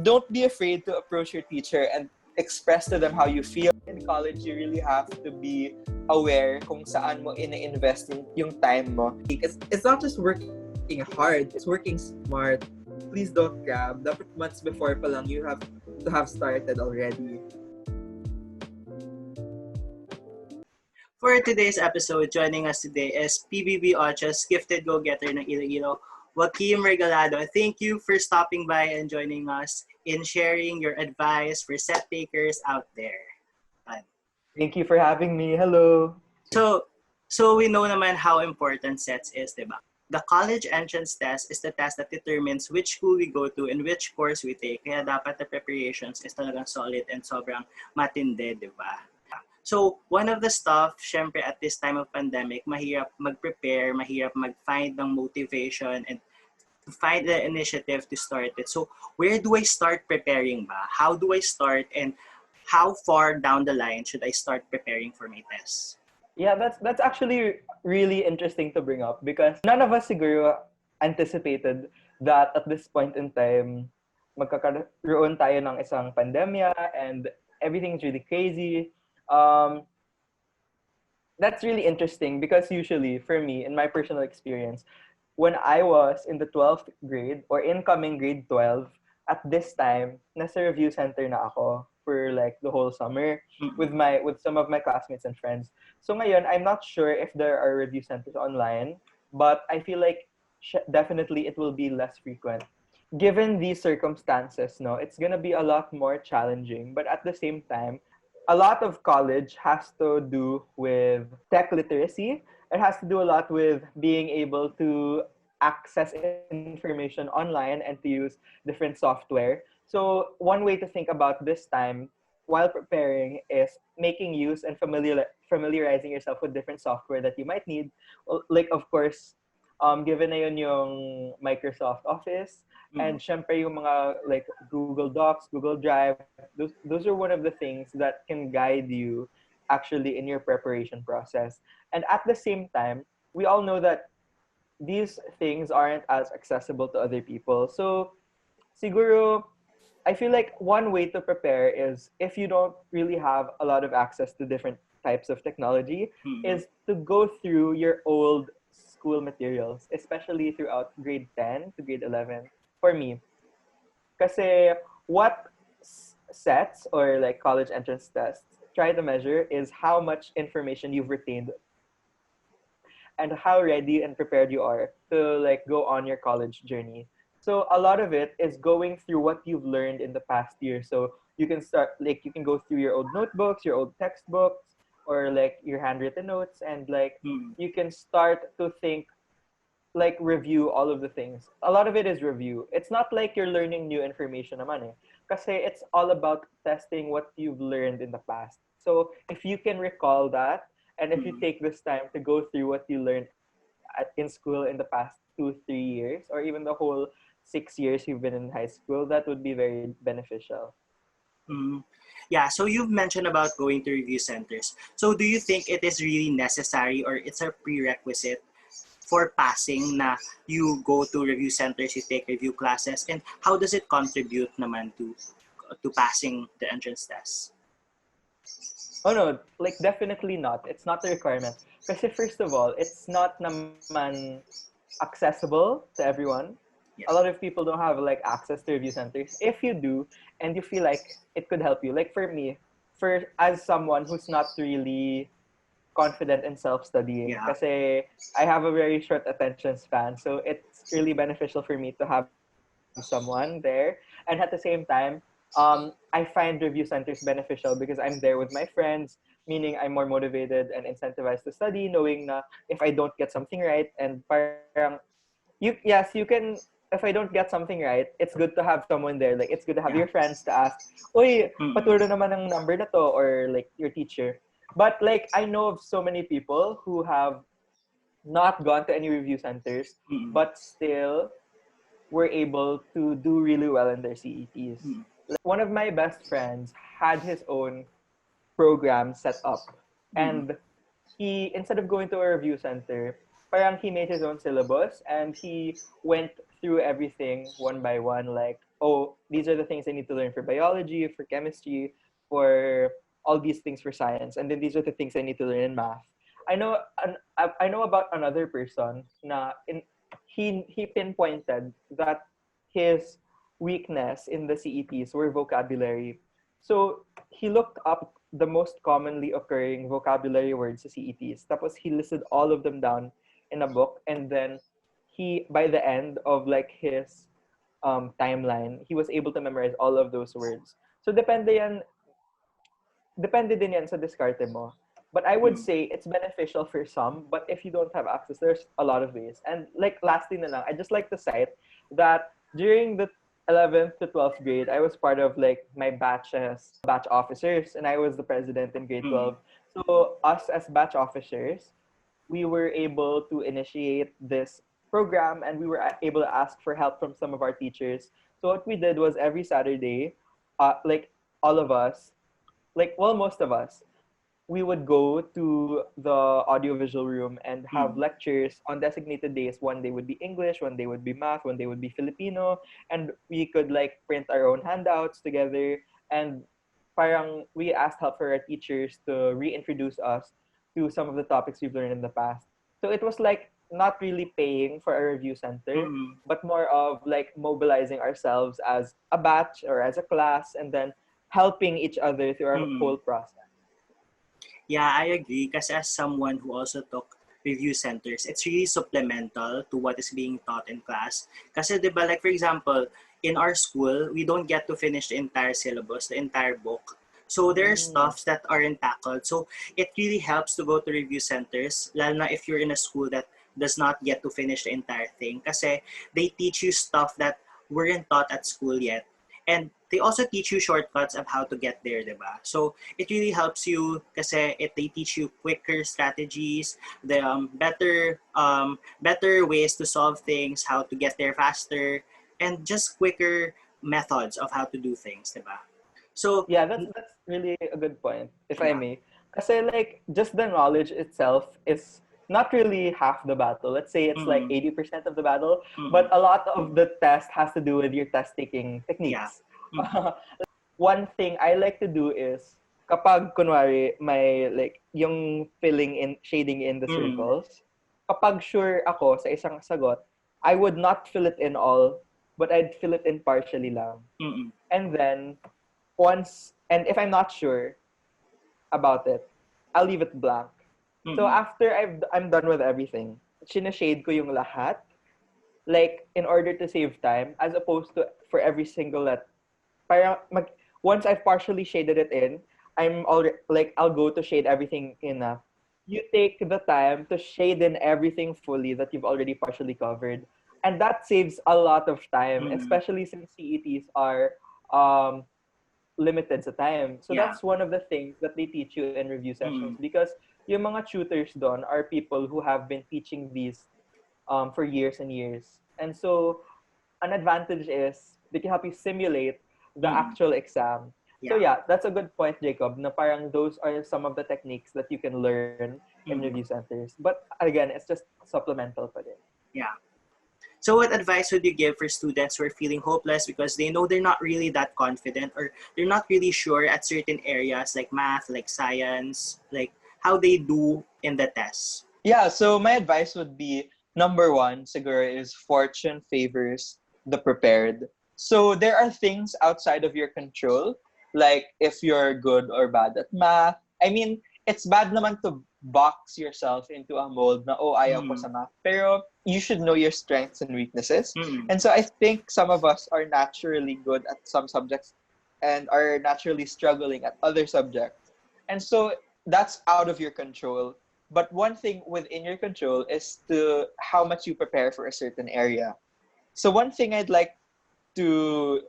don't be afraid to approach your teacher and express to them how you feel. In college, you really have to be aware kung saan mo ina-invest yung time mo. It's not just working hard, it's working smart. Please don't grab. Dapat months before pa lang, you have to have started already. For today's episode, joining us today is PBB Otso's gifted go-getter ng Iloilo, Joaquim Regalado. Thank you for stopping by and joining us in sharing your advice for set takers out there. Thank you for having me. Hello. So we know naman how important sets is, diba? The college entrance test is the test that determines which school we go to and which course we take. Kaya dapat the preparations is talagang solid and sobrang matindi, diba? So, one of the stuff, syempre at this time of pandemic, mahirap mag-prepare, mahirap mag-find ng motivation and to find the initiative to start it. So, where do I start preparing ba? How do I start and how far down the line should I start preparing for my tests? Yeah, that's actually really interesting to bring up because none of us siguro anticipated that at this point in time, magkakaroon tayo ng isang pandemya and everything's really crazy. That's really interesting because usually for me, in my personal experience, when I was in the 12th grade or incoming grade 12, at this time, nasa review center na ako for like the whole summer with some of my classmates and friends. So ngayon, I'm not sure if there are review centers online, but I feel like definitely it will be less frequent. Given these circumstances, no, it's gonna be a lot more challenging. But at the same time, a lot of college has to do with tech literacy. It has to do a lot with being able to access information online and to use different software. So one way to think about this time while preparing is making use and familiarizing yourself with different software that you might need. Like, of course, given na yun yung Microsoft Office, and syempre yung mga like Google Docs, Google Drive, those are one of the things that can guide you actually in your preparation process. And at the same time, we all know that these things aren't as accessible to other people. So siguro, I feel like one way to prepare is if you don't really have a lot of access to different types of technology, is to go through your old school materials, especially throughout grade 10 to grade 11. For me, kasi what sets or like college entrance tests try to measure is how much information you've retained and how ready and prepared you are to like go on your college journey. So a lot of it is going through what you've learned in the past year. So you can start like you can go through your old notebooks, your old textbooks, or like your handwritten notes, and like you can start to think like review all of the things. A lot of it is review. It's not like you're learning new information naman eh. Kasi it's all about testing what you've learned in the past. So if you can recall that, and if you take this time to go through what you learned in school in the past 2-3 years, or even the whole 6 years you've been in high school, that would be very beneficial. Yeah, so you've mentioned about going to review centers. So do you think it is really necessary or it's a prerequisite for passing na you go to review centers, you take review classes, and how does it contribute naman to passing the entrance test? Oh no, like definitely not. It's not a requirement. Kasi first of all, it's not naman accessible to everyone. Yes. A lot of people don't have like access to review centers. If you do, and you feel like it could help you, like for me, as someone who's not really confident in self-studying, kasi I have a very short attention span, so it's really beneficial for me to have someone there. And at the same time, I find review centers beneficial because I'm there with my friends, meaning I'm more motivated and incentivized to study, knowing na if I don't get something right, and parang, you can, if I don't get something right, it's good to have someone there. Like, it's good to have your friends to ask, uy, paturo naman ng number na to, or like your teacher. But like, I know of so many people who have not gone to any review centers, but still were able to do really well in their CETs. Like, one of my best friends had his own program set up. And he, instead of going to a review center, parang he made his own syllabus and he went through everything one by one. Like, oh, these are the things I need to learn for biology, for chemistry, for all these things for science, and then these are the things I need to learn in math. I know about another person na he pinpointed that his weakness in the CETs were vocabulary. So he looked up the most commonly occurring vocabulary words sa CETs. Tapos he listed all of them down in a book, and then he by the end of like his timeline, he was able to memorize all of those words. So depende din yan sa diskarte mo. But I would Mm. say it's beneficial for some, but if you don't have access, there's a lot of ways. And like lastly na lang, I just like to cite that during the 11th to 12th grade, I was part of like my batch's batch officers, and I was the president in grade Mm. 12. So us as batch officers, we were able to initiate this program, and we were able to ask for help from some of our teachers. So what we did was every Saturday, like all of us, like well most of us, we would go to the audiovisual room and have Mm. lectures on designated days. One day would be English, one day would be math, one day would be Filipino, and we could like print our own handouts together. And parang we asked help for our teachers to reintroduce us to some of the topics we've learned in the past. So it was like not really paying for a review center, Mm. but more of like mobilizing ourselves as a batch or as a class, and then helping each other through our Mm. whole process. Yeah, I agree. Because as someone who also took review centers, it's really supplemental to what is being taught in class. Kasi, di ba, like for example, in our school, we don't get to finish the entire syllabus, the entire book. So there are Mm. stuffs that aren't tackled. So it really helps to go to review centers, lalo na if you're in a school that does not get to finish the entire thing. Kasi they teach you stuff that weren't taught at school yet. And they also teach you shortcuts of how to get there, diba? So it really helps you kasi they teach you quicker strategies, the better ways to solve things, how to get there faster, and just quicker methods of how to do things, diba? So Yeah, that's really a good point, if I yeah. may. Kasi like just the knowledge itself is not really half the battle. Let's say it's like Mm-mm. 80% of the battle, but Mm-mm. a lot of the test has to do with your test taking Yeah. techniques. Mm-mm. One thing I like to do is kapag kunwari may like yung filling in shading in the Mm-mm. circles, kapag sure ako sa isang sagot, I would not fill it in all, but I'd fill it in partially lang. Mm-mm. And then and if I'm not sure about it, I'll leave it blank. So Mm-mm. after I'm done with everything, sinashade ko yung lahat, like in order to save time, as opposed to for every single parang once I've partially shaded it in, I'm already like I'll go to shade everything in. You take the time to shade in everything fully that you've already partially covered, and that saves a lot of time, Mm-mm. especially since CETs are um, limited sa time. So Yeah. that's one of the things that they teach you in review sessions, Mm-mm. because yung mga tutors doon are people who have been teaching these for years and years. And so an advantage is they can help you simulate the Mm-mm. actual exam. So Yeah. yeah, that's a good point, Jacob. Na parang those are some of the techniques that you can learn in review Mm-mm. centers. But again, it's just supplemental pa din. Yeah. So what advice would you give for students who are feeling hopeless because they know they're not really that confident or they're not really sure at certain areas like math, like science, like how they do in the tests? Yeah, so my advice would be number one, siguro, is fortune favors the prepared. So there are things outside of your control, like if you're good or bad at math. I mean, it's bad naman to box yourself into a mold na, oh, ayaw ko Mm. sa math. Pero you should know your strengths and weaknesses. Mm. And so I think some of us are naturally good at some subjects and are naturally struggling at other subjects. And so that's out of your control. But one thing within your control is to how much you prepare for a certain area. So one thing I'd like to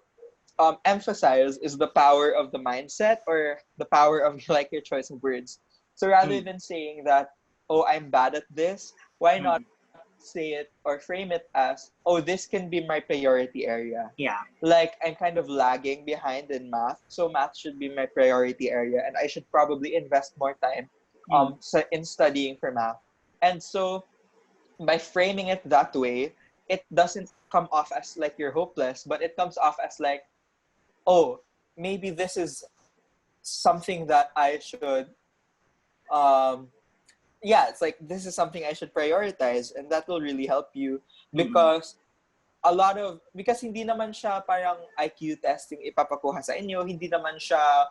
emphasize is the power of the mindset, or the power of like your choice of words. So rather Mm. than saying that, oh, I'm bad at this, why not Mm. say it or frame it as, oh, this can be my priority area. Yeah. Like I'm kind of lagging behind in math, so math should be my priority area, and I should probably invest more time Mm. in studying for math. And so by framing it that way, it doesn't come off as like you're hopeless, but it comes off as like, oh, maybe this is something that I should, um, yeah, it's like this is something I should prioritize, and that will really help you Mm-mm. because because hindi naman siya parang IQ testing ipapakuha sa inyo, hindi naman siya,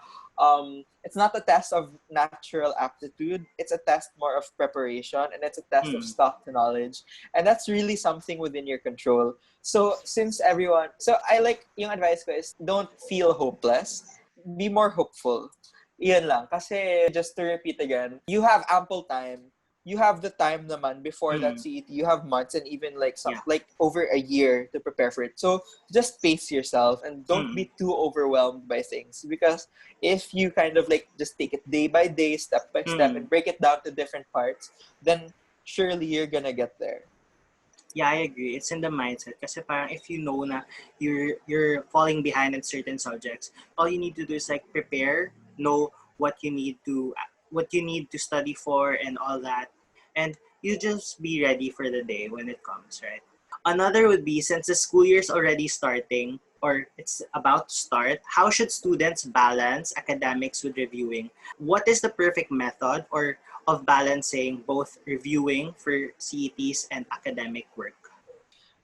it's not a test of natural aptitude, it's a test more of preparation, and it's a test of Mm. stock to knowledge, and that's really something within your control. So since everyone, so I like, yung advice ko is don't feel hopeless, be more hopeful. Iyan lang. Kasi, just to repeat again, you have ample time. You have the time naman before that Mm. CET. You have months and even like Yeah. like over a year to prepare for it. So just pace yourself and don't Mm. be too overwhelmed by things, because if you kind of like just take it day by day, step by step, Mm. and break it down to different parts, then surely you're gonna get there. Yeah, I agree. It's in the mindset. Kasi parang if you know na you're falling behind in certain subjects, all you need to do is like prepare, know what you need to study for and all that. And you just be ready for the day when it comes, right? Another would be, since the school year is already starting or it's about to start, how should students balance academics with reviewing? What is the perfect method or of balancing both reviewing for CETs and academic work?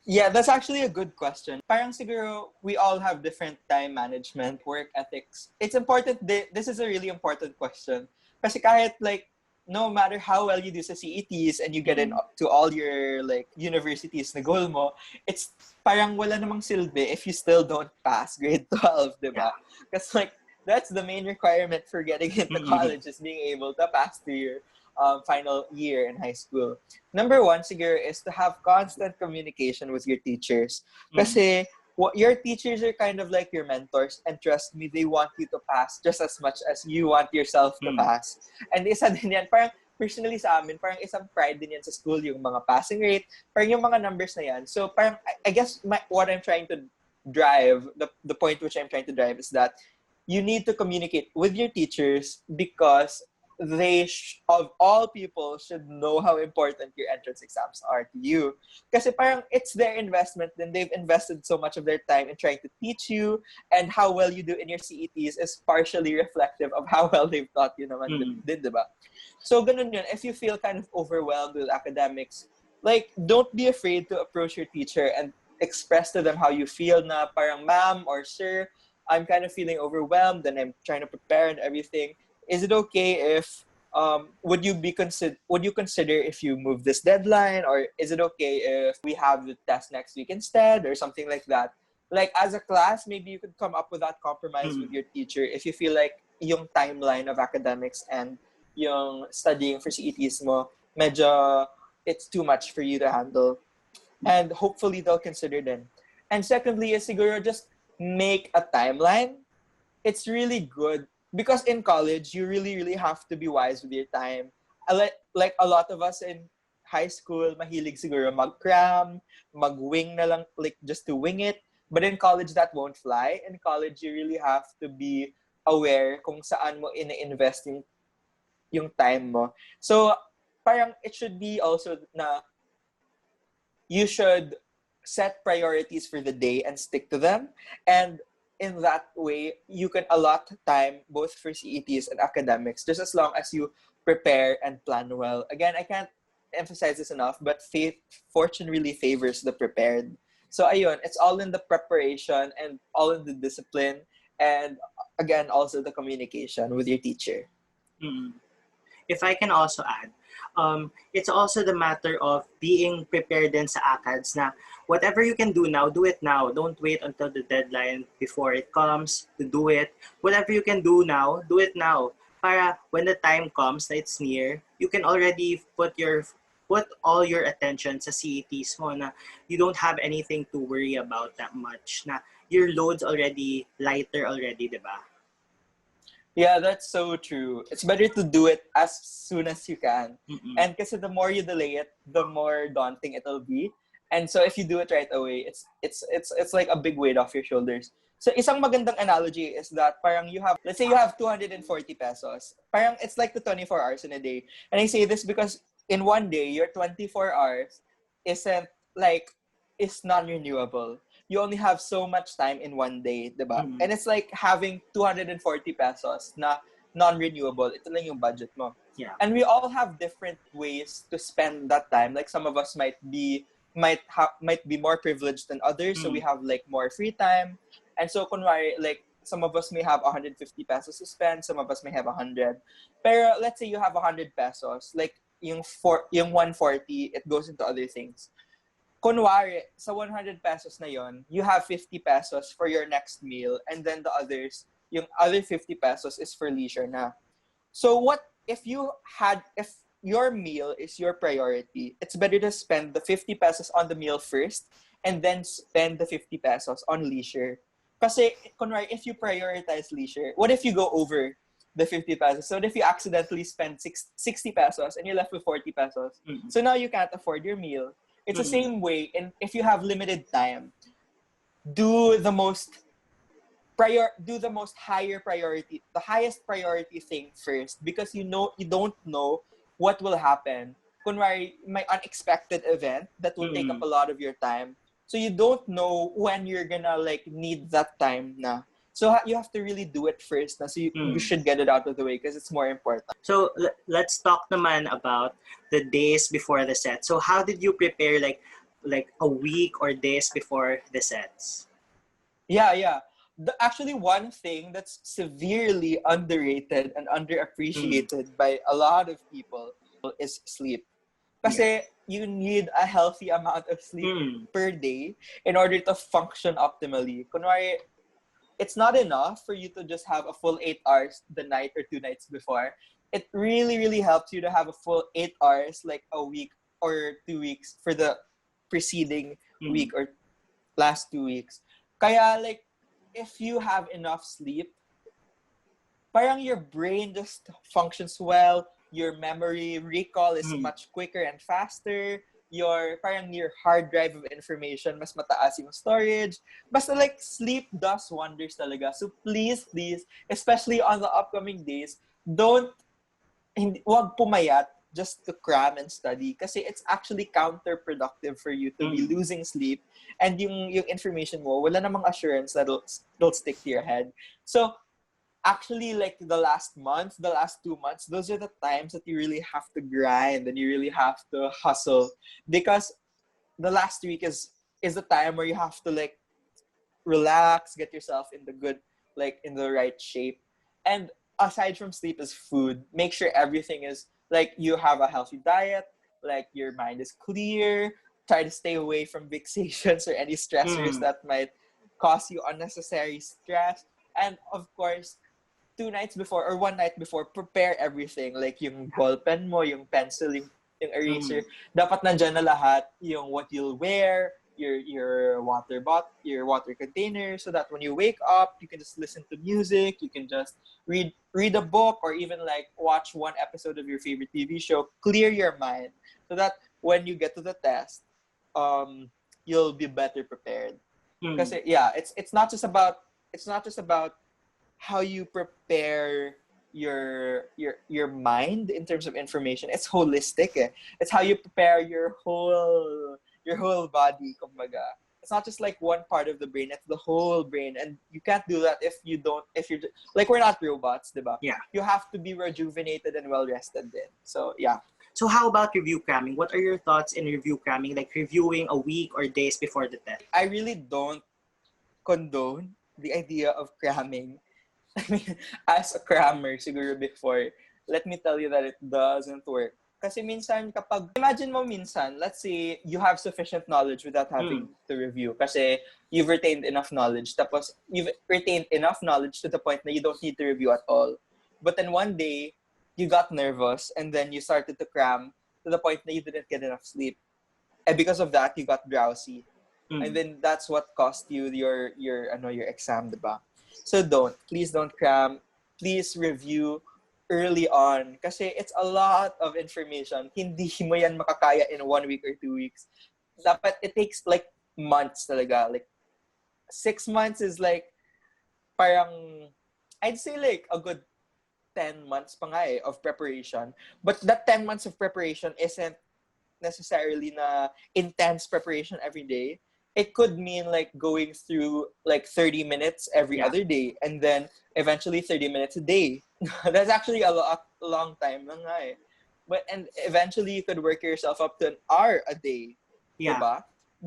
Yeah, that's actually a good question. Parang siguro we all have different time management, work ethics. It's important. This is a really important question. Kasi kahit like, no matter how well you do sa CETs and you get in Mm. to all your like universities na goal mo, it's parang wala namang silbi if you still don't pass grade 12, di Yeah. ba? Because like, that's the main requirement for getting into Mm-mm. college, is being able to pass through your final year in high school. Number one, siguro, is to have constant communication with your teachers. Mm. Kasi your teachers are kind of like your mentors, and trust me, they want you to pass just as much as you want yourself to Mm. pass. And isa din yan, parang personally sa amin, parang isang pride din yan sa school, yung mga passing rate, parang yung mga numbers na yan. So parang, I guess what I'm trying to drive, the point which I'm trying to drive is that you need to communicate with your teachers, because of all people, should know how important your entrance exams are to you. Kasi parang it's their investment, then they've invested so much of their time in trying to teach you, and how well you do in your CETs is partially reflective of how well they've taught you naman Mm. din, diba? So ganun yun. If you feel kind of overwhelmed with academics, like, don't be afraid to approach your teacher and express to them how you feel, na parang, ma'am or sir, I'm kind of feeling overwhelmed and I'm trying to prepare and everything. Is it okay if would you consider if you move this deadline, or is it okay if we have the test next week instead, or something like that? Like, as a class, maybe you could come up with that compromise with Mm. your teacher if you feel like yung timeline of academics and yung studying for CETs mo, medyo it's too much for you to handle. And hopefully they'll consider then. And secondly is siguro just make a timeline. It's really good because in college you really have to be wise with your time. Like a lot of us in high school, mahilig siguro mag-cram, mag-wing na lang, like just to wing it. But in college that won't fly. In college you really have to be aware kung saan mo ina-invest yung time mo. So parang it should be also na you should set priorities for the day and stick to them. And in that way, you can allot time both for CETs and academics, just as long as you prepare and plan well. Again, I can't emphasize this enough, but fortune really favors the prepared. So ayun, it's all in the preparation and all in the discipline, and again, also the communication with your teacher. Mm. If I can also add, it's also the matter of being prepared din sa ACADS na whatever you can do now, do it now. Don't wait until the deadline before it comes to do it. Whatever you can do now, do it now. Para when the time comes that it's near, you can already put all your attention sa CETs mo na you don't have anything to worry about that much. Na your load's already lighter already, di ba? Yeah, that's so true. It's better to do it as soon as you can. Mm-mm. And kasi the more you delay it, the more daunting it'll be. And so if you do it right away, it's like a big weight off your shoulders. So isang magandang analogy is that parang you have, let's say you have 240 pesos. Parang it's like the 24 hours in a day. And I say this because in one day, your 24 hours isn't like is non-renewable. You only have so much time in one day, diba? Mm. And it's like having 240 pesos na non-renewable. Ito lang yung budget mo. Yeah. And we all have different ways to spend that time. Like some of us might be more privileged than others, so we have like more free time. And so kunwari, like some of us may have 150 pesos to spend, some of us may have 100. Pero let's say you have 100 pesos, like yung 140, it goes into other things. Kunwari, sa 100 pesos na yon, you have 50 pesos for your next meal, and then the others, yung other 50 pesos is for leisure na. So what if your meal is your priority, it's better to spend the 50 pesos on the meal first and then spend the 50 pesos on leisure. Kasi, kunwari, if you prioritize leisure, what if you go over the 50 pesos? So what if you accidentally spend 60 pesos and you're left with 40 pesos? Mm-hmm. So now you can't afford your meal. It's the same way, and if you have limited time, do the highest priority thing first, because you don't know what will happen. Kunwari, may unexpected event that will take up a lot of your time. So you don't know when you're gonna like need that time na. So you have to really do it first na. So you should get it out of the way because it's more important. So let's talk naman about the days before the set. So how did you prepare like a week or days before the sets? Yeah. Actually, one thing that's severely underrated and underappreciated by a lot of people is sleep. Kasi you need a healthy amount of sleep per day in order to function optimally. Kunwari, it's not enough for you to just have a full 8 hours the night or 2 nights before. It really, really helps you to have a full 8 hours like a week or 2 weeks for the preceding week or last 2 weeks. Kaya like, if you have enough sleep, parang your brain just functions well, your memory recall is much quicker and faster, your hard drive of information mas mataas yung storage. Basta like sleep does wonders talaga. So please, especially on the upcoming days, wag pumayat just to cram and study kasi it's actually counterproductive for you to be losing sleep, and yung information mo wala namang assurance that it'll stick to your head. So actually, like the last 2 months, those are the times that you really have to grind and you really have to hustle, because the last week is the time where you have to like relax, get yourself in the right shape. And aside from sleep is food. Make sure everything is like you have a healthy diet, like your mind is clear. Try to stay away from fixations or any stressors that might cause you unnecessary stress. And of course, 2 nights before or 1 night before, prepare everything. Like yung ballpen mo, yung pencil, yung eraser. Dapat nandyan na lahat. Yung what you'll wear, your water container, so that when you wake up, you can just listen to music, you can just read a book, or even like watch one episode of your favorite TV show. Clear your mind so that when you get to the test, you'll be better prepared. Because it's not just about how you prepare your mind in terms of information. It's holistic. It's how you prepare your whole body, kumbaga. It's not just like one part of the brain, it's the whole brain. And you can't do that if you're like, we're not robots, diba? Yeah. You have to be rejuvenated and well rested then. So yeah. So how about review cramming? What are your thoughts in review cramming, like reviewing a week or days before the test? I really don't condone the idea of cramming. I mean, as a crammer siguro before, let me tell you that it doesn't work. Kasi minsan imagine mo minsan, let's say you have sufficient knowledge without having to review. Kasi you've retained enough knowledge. Tapos you've retained enough knowledge to the point that you don't need to review at all. But then one day, you got nervous and then you started to cram to the point that you didn't get enough sleep. And because of that, you got drowsy. And then that's what cost you your exam, diba? So please don't cram. Please review early on. Kasi it's a lot of information. Hindi mo yan makakaya in 1 week or 2 weeks. Dapat it takes like months talaga. Like 6 months is like parang, I'd say like a good 10 months pa nga of preparation. But that 10 months of preparation isn't necessarily na intense preparation every day. it could mean like going through like 30 minutes every Yeah. other day and then eventually 30 minutes a day. That's actually a long time lang nga eh. But and eventually you could work yourself up to an hour a day, Yeah. diba?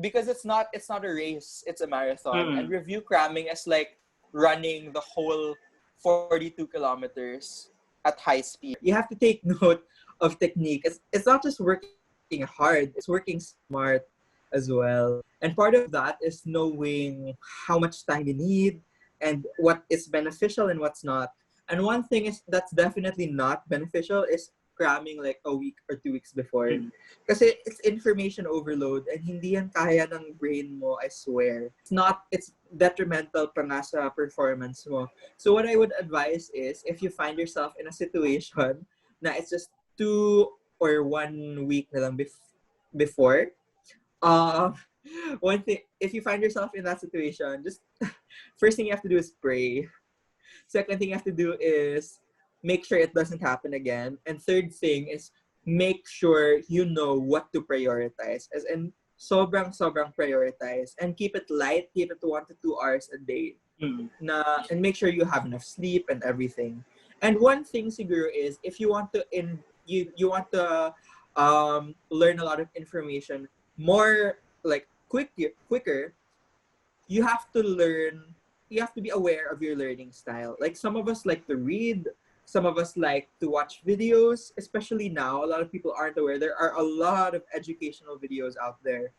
Because it's not a race, it's a marathon. And Mm. review cramming is like running the whole 42 kilometers at high speed. You have to take note of technique. It's not just working hard, it's working smart as well. And part of that is knowing how much time you need and what is beneficial and what's not. And one thing is that's definitely not beneficial is cramming like a week or 2 weeks before. Mm. Kasi it's information overload and hindi yan kaya ng brain mo, I swear. It's detrimental pa nga sa performance mo. So what I would advise is if you find yourself in a situation na it's just 2 or 1 week na lang before, uh, one thing, if you find yourself in that situation, just first thing you have to do is pray. Second thing you have to do is make sure it doesn't happen again. And third thing is make sure you know what to prioritize. As in, sobrang prioritize. And keep it light, keep it to 1 to 2 hours a day. Mm. And make sure you have enough sleep and everything. And one thing siguro is if you want to you want to learn a lot of information more like quicker, you have to learn, you have to be aware of your learning style. Like some of us like to read, some of us like to watch videos, especially now. A lot of people aren't aware. There are a lot of educational videos out there.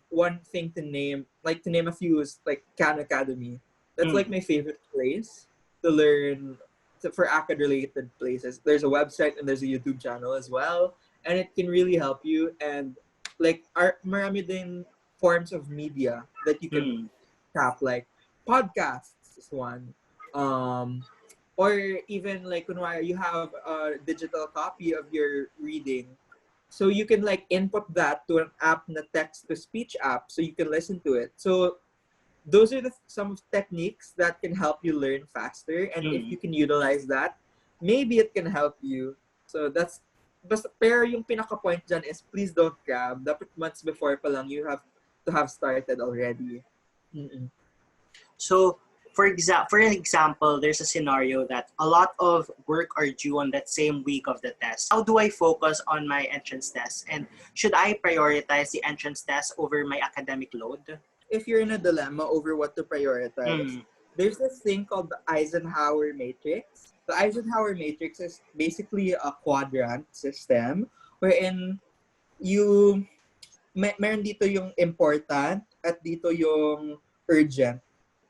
One thing to name a few is like Khan Academy. That's like Mm. my favorite place to learn for acad related places. There's a website and there's a YouTube channel as well. And it can really help you. And like marami din forms of media that you can Mm. tap, like podcasts is one, or even like kunwari you have a digital copy of your reading, so you can like input that to an app na text to speech app so you can listen to it. So those are some techniques that can help you learn faster, and if Mm. you can utilize that, maybe it can help you. So that's pero yung pinaka point dyan is please don't grab. Dapat months before pa lang you have to have started already. Mm-mm. So, for an example, there's a scenario that a lot of work are due on that same week of the test. How do I focus on my entrance test? And should I prioritize the entrance test over my academic load? If you're in a dilemma over what to prioritize, Mm. there's this thing called the Eisenhower matrix. The Eisenhower matrix is basically a quadrant system wherein you meron dito yung important at dito yung urgent.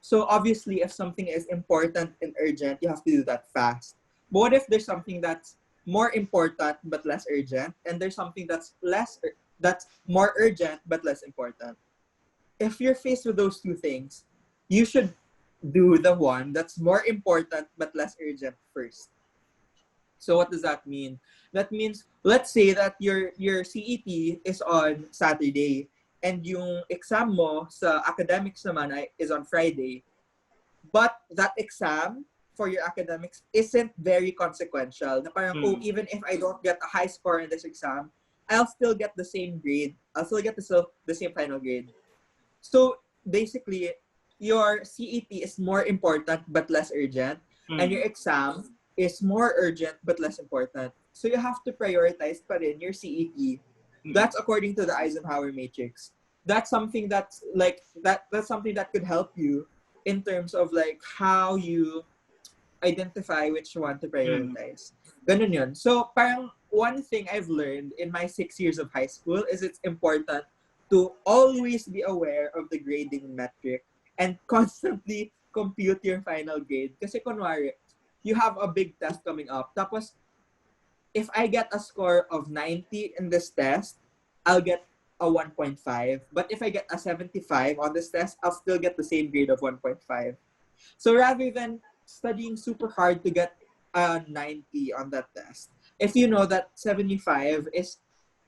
So obviously, if something is important and urgent, you have to do that fast. But what if there's something that's more important but less urgent, and there's something that's more urgent but less important? If you're faced with those two things, you should do the one that's more important but less urgent first. So what does that mean? That means, let's say that your CET is on Saturday and yung exam mo sa academics naman is on Friday. But that exam for your academics isn't very consequential. Na parang, Mm. even if I don't get a high score in this exam, I'll still get the same grade. I'll still get the same final grade. So basically, your CET is more important but less urgent, and Mm. your exam is more urgent but less important. So you have to prioritize pa rin your CET. Mm. That's according to the Eisenhower matrix. That's something that's something that could help you in terms of like how you identify which one to Mm. prioritize. Ganun yun. So parang one thing I've learned in my 6 years of high school is it's important to always be aware of the grading metric and constantly compute your final grade. Kasi kunwari, you have a big test coming up. Tapos, if I get a score of 90 in this test, I'll get a 1.5. But if I get a 75 on this test, I'll still get the same grade of 1.5. So rather than studying super hard to get a 90 on that test, if you know that 75 is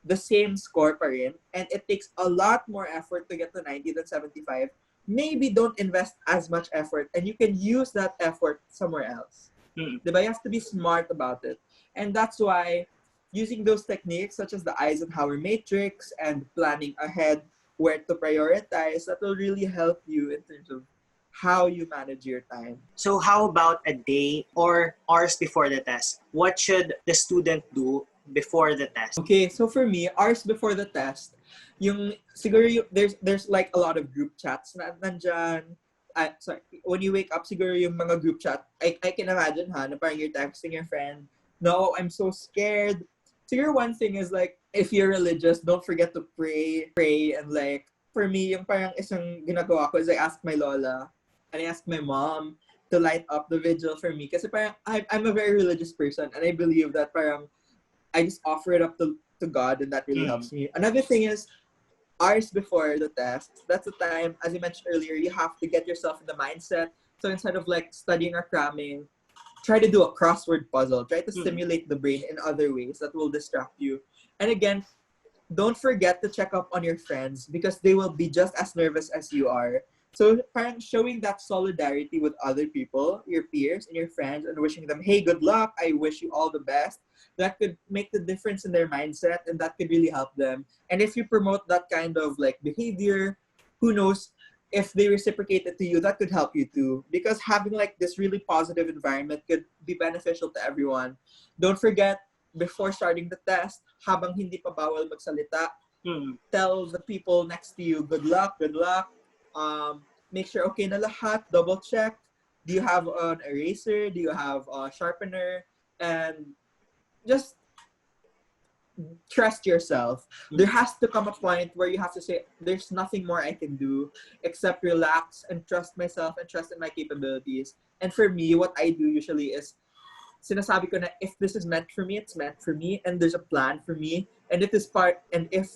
the same score pa rin, and it takes a lot more effort to get the 90 than 75, maybe don't invest as much effort and you can use that effort somewhere else. Mm. Diba? You have to be smart about it. And that's why using those techniques such as the Eisenhower matrix and planning ahead where to prioritize, that will really help you in terms of how you manage your time. So how about a day or hours before the test? What should the student do before the test? Okay, so for me, hours before the test, siguro there's like a lot of group chats na nandyan. Sorry, when you wake up, siguro yung mga group chat, I can imagine na parang you're texting your friend, no, I'm so scared. Siguro one thing is like, if you're religious, don't forget to pray, and like, for me, yung parang isang ginagawa ko is I ask my lola, and I ask my mom to light up the vigil for me. Kasi parang, I'm a very religious person, and I believe that parang, I just offer it up to God, and that really helps me. Another thing is, hours before the test, that's the time, as you mentioned earlier, you have to get yourself in the mindset. So instead of like studying or cramming, try to do a crossword puzzle. Try to stimulate the brain in other ways that will distract you. And again, don't forget to check up on your friends because they will be just as nervous as you are. So parang showing that solidarity with other people, your peers and your friends, and wishing them, hey, good luck, I wish you all the best, that could make the difference in their mindset, and that could really help them. And if you promote that kind of like behavior, who knows, if they reciprocate it to you, that could help you too. Because having like this really positive environment could be beneficial to everyone. Don't forget, before starting the test, habang hindi pa bawal magsalita, tell the people next to you, good luck, good luck. Make sure okay na lahat, double check. Do you have an eraser? Do you have a sharpener? And just trust yourself. There has to come a point where you have to say, there's nothing more I can do except relax and trust myself and trust in my capabilities. And for me, what I do usually is, sinasabi ko na if this is meant for me, it's meant for me, and there's a plan for me. And if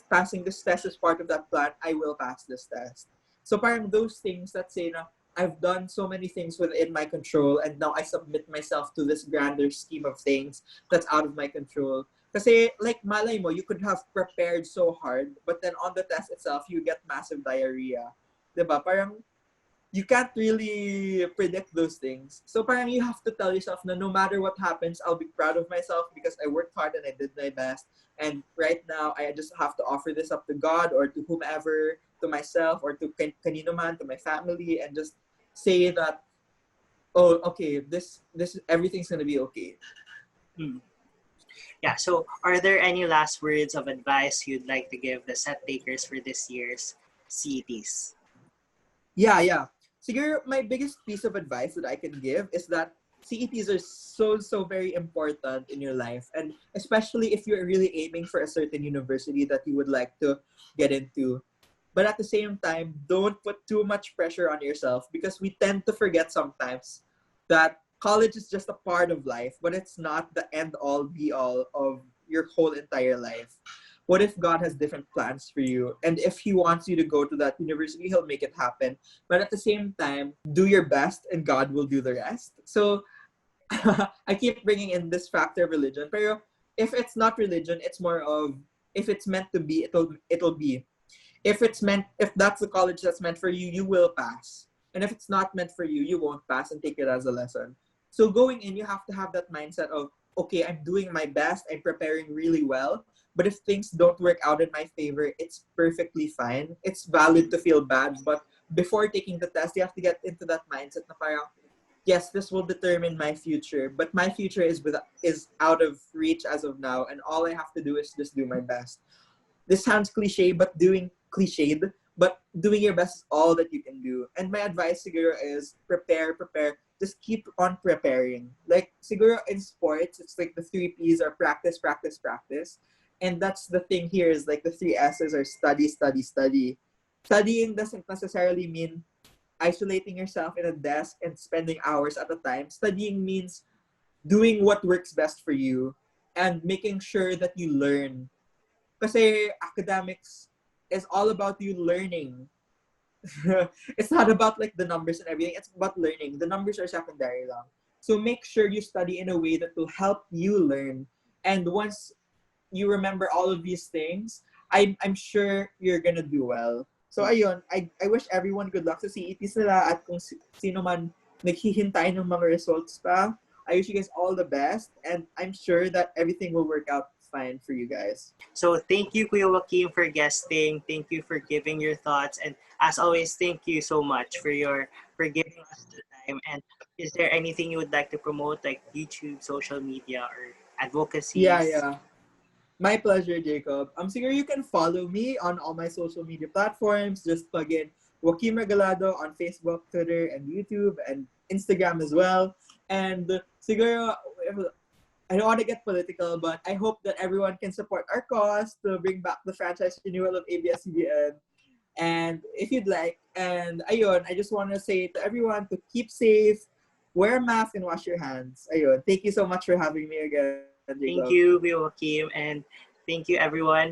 passing this test is part of that plan, I will pass this test. So parang those things that say na, I've done so many things within my control, and now I submit myself to this grander scheme of things that's out of my control. Kasi like malay mo, you could have prepared so hard, but then on the test itself, you get massive diarrhea. Diba? Parang you can't really predict those things. So parang you have to tell yourself na no matter what happens, I'll be proud of myself because I worked hard and I did my best. And right now, I just have to offer this up to God or to whomever, to myself or to kanino man, to my family, and just say that, oh, okay, this everything's gonna be okay. Yeah, so are there any last words of advice you'd like to give the set takers for this year's CETs? Yeah. Siguro, my biggest piece of advice that I can give is that CETs are so very important in your life, and especially if you're really aiming for a certain university that you would like to get into. But at the same time, don't put too much pressure on yourself, because we tend to forget sometimes that college is just a part of life, but it's not the end all be all of your whole entire life. What if God has different plans for you? And if He wants you to go to that university, He'll make it happen. But at the same time, do your best and God will do the rest. So I keep bringing in this factor of religion. Pero if it's not religion, it's more of, if it's meant to be, it'll be. If that's the college that's meant for you, you will pass. And if it's not meant for you, you won't pass, and take it as a lesson. So going in, you have to have that mindset of, okay, I'm doing my best, I'm preparing really well, but if things don't work out in my favor, it's perfectly fine. It's valid to feel bad, but before taking the test, you have to get into that mindset na parang, yes, this will determine my future, but my future is out of reach as of now, and all I have to do is just do my best. This sounds cliched, but doing your best is all that you can do. And my advice, siguro, is prepare. Just keep on preparing. Like, siguro in sports, it's like the 3 P's are practice. And that's the thing here, is like the 3 S's are study. Studying doesn't necessarily mean isolating yourself in a desk and spending hours at a time. Studying means doing what works best for you and making sure that you learn. Kasi academics is all about you learning. It's not about like the numbers and everything. It's about learning. The numbers are secondary lang. So make sure you study in a way that will help you learn. And once you remember all of these things, I'm sure you're gonna do well. So ayun, I wish everyone good luck sa CETs nila, at kung sino man naghihintay ng mga results pa, I wish you guys all the best, and I'm sure that everything will work out fine for you guys. So thank you, Kuya Joaquin, for guesting. Thank you for giving your thoughts. And as always, thank you so much for giving us the time. And is there anything you would like to promote, like YouTube, social media, or Yeah, advocacies? yeah. My pleasure, Jacob. Siguro you can follow me on all my social media platforms. Just plug in Joaquin Regalado on Facebook, Twitter, and YouTube, and Instagram as well. And siguro, I don't want to get political, but I hope that everyone can support our cause to bring back the franchise renewal of ABS-CBN. And if you'd like, and ayun, I just want to say to everyone to keep safe, wear a mask, and wash your hands. Ayun, thank you so much for having me again, Jacob. Thank you, Kuya Joaquin, and thank you, everyone.